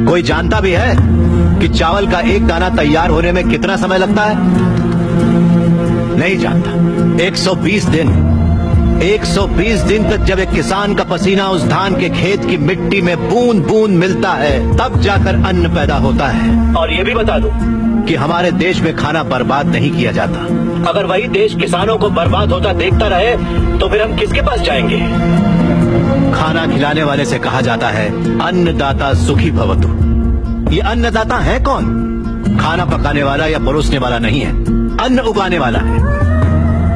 कोई जानता भी है कि चावल का एक दाना तैयार होने में कितना समय लगता है? नहीं जानता। 120 दिन तक जब एक किसान का पसीना उस धान के खेत की मिट्टी में बूंद बूंद मिलता है, तब जाकर अन्न पैदा होता है। और ये भी बता दूं कि हमारे देश में खाना बर्बाद नहीं किया जाता। अगर वही देश किसानों को बर्बाद होता देखता रहे तो फिर हम किसके पास जाएंगे? खाना खिलाने वाले से कहा जाता है अन्नदाता सुखी भवतु। ये अन्नदाता है कौन? खाना पकाने वाला या परोसने वाला नहीं है, अन्न उगाने वाला है।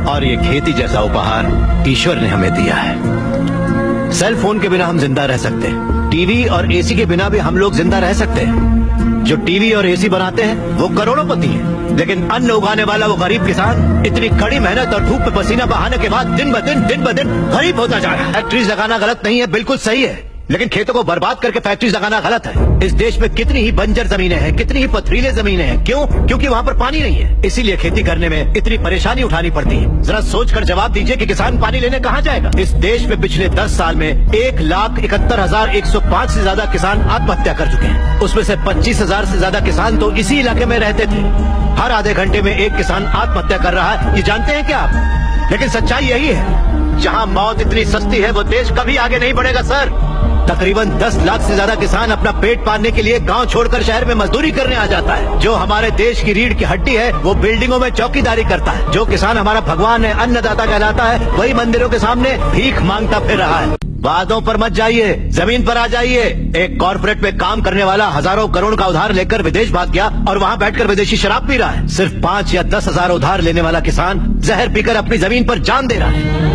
और ये खेती जैसा उपहार ईश्वर ने हमें दिया है। सेल फोन के बिना हम जिंदा रह सकते हैं, टीवी और एसी के बिना भी हम लोग जिंदा रह सकते हैं। जो टीवी और एसी बनाते हैं वो करोड़ोंपति हैं, लेकिन अन्न उगाने वाला वो गरीब किसान इतनी कड़ी मेहनत और धूप में पसीना बहाने के बाद दिन ब दिन गरीब होता जा रहा है। फैक्ट्रीज लगाना गलत नहीं है, बिल्कुल सही है, लेकिन खेतों को बर्बाद करके फैक्ट्रीज लगाना गलत है। इस देश में कितनी ही बंजर जमीनें हैं, कितनी ही पथरीले जमीनें हैं। क्यों? क्योंकि वहाँ पर पानी नहीं है, इसीलिए खेती करने में इतनी परेशानी उठानी पड़ती है। जरा सोचकर जवाब दीजिए कि किसान पानी लेने कहाँ जाएगा? इस देश में पिछले 10 साल में 1,71,105 से ज्यादा किसान आत्महत्या कर चुके हैं। उसमें से 25,000 से ज्यादा किसान तो इसी इलाके में रहते थे। हर आधे घंटे में एक किसान आत्महत्या कर रहा है, ये जानते हैं क्या आप? लेकिन सच्चाई यही है, जहाँ मौत इतनी सस्ती है वो देश कभी आगे नहीं बढ़ेगा सर। तकरीबन 10 लाख से ज्यादा किसान अपना पेट पालने के लिए गांव छोड़कर शहर में मजदूरी करने आ जाता है। जो हमारे देश की रीढ़ की हड्डी है वो बिल्डिंगों में चौकीदारी करता है। जो किसान हमारा भगवान है, अन्नदाता कहलाता है, वही मंदिरों के सामने भीख मांगता फिर रहा है। बातों पर मत जाइए, जमीन पर आ जाइए। एक कॉर्पोरेट में काम करने वाला हजारों करोड़ का उधार लेकर विदेश भाग गया और वहाँ बैठकर विदेशी शराब पी रहा है। सिर्फ 5 या 10 हजार उधार लेने वाला किसान जहर पीकर अपनी जमीन पर जान दे रहा है।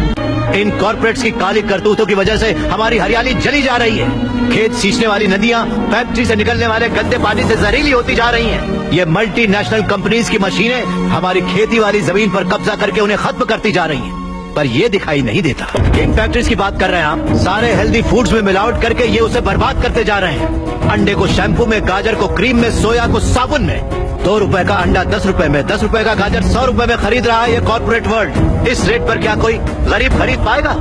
इन कॉर्पोरेट्स की काली करतूतों की वजह से हमारी हरियाली जली जा रही है। खेत सींचने वाली नदियां फैक्ट्री से निकलने वाले गंदे पानी से जहरीली होती जा रही हैं। ये मल्टीनेशनल कंपनीज की मशीनें हमारी खेती वाली जमीन पर कब्जा करके उन्हें खत्म करती जा रही हैं। पर ये दिखाई नहीं देता। इन फैक्ट्रीज की बात कर रहे हैं आप, सारे हेल्दी फूड्स में मिलावट करके ये उसे बर्बाद करते जा रहे हैं। अंडे को शैम्पू में, गाजर को क्रीम में, सोया को साबुन में। 2 रुपए का अंडा 10 रुपए में, 10 रुपए का गाजर 100 रुपए में खरीद रहा है ये कॉर्पोरेट वर्ल्ड। इस रेट पर क्या कोई गरीब खरीद पाएगा?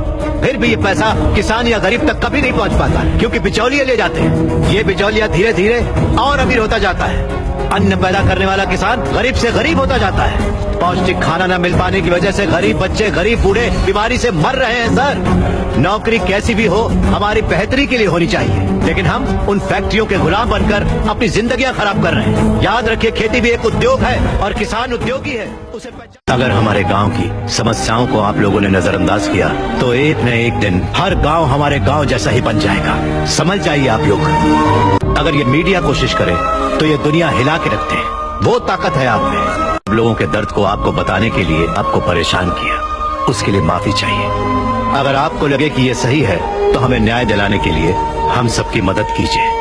फिर भी ये पैसा किसान या गरीब तक कभी नहीं पहुंच पाता, क्योंकि बिचौलिए ले जाते हैं। ये बिचौलिया धीरे धीरे और अमीर होता जाता है। अन्न पैदा करने वाला किसान गरीब से गरीब होता जाता है। पौष्टिक खाना न मिल पाने की वजह से गरीब बच्चे, गरीब बूढ़े बीमारी से मर रहे हैं सर। नौकरी कैसी भी हो हमारी बेहतरी के लिए होनी चाहिए, लेकिन हम उन फैक्ट्रियों के गुलाम बनकर अपनी जिंदगियां खराब कर रहे हैं। याद रखिए, खेती भी एक उद्योग है और किसान उद्योगी है, उसे अगर हमारे गांव की समस्याओं को आप लोगों ने नजरअंदाज किया तो एक न एक दिन हर गांव हमारे गांव जैसा ही बन जाएगा। समझ जाइए आप लोग। अगर ये मीडिया कोशिश करे तो ये दुनिया हिला के रखते हैं। वो ताकत है आप में। लोगों के दर्द को आपको बताने के लिए आपको परेशान किया, उसके लिए माफी चाहिए। अगर आपको लगे कि ये सही है तो हमें न्याय दिलाने के लिए हम सबकी मदद कीजिए।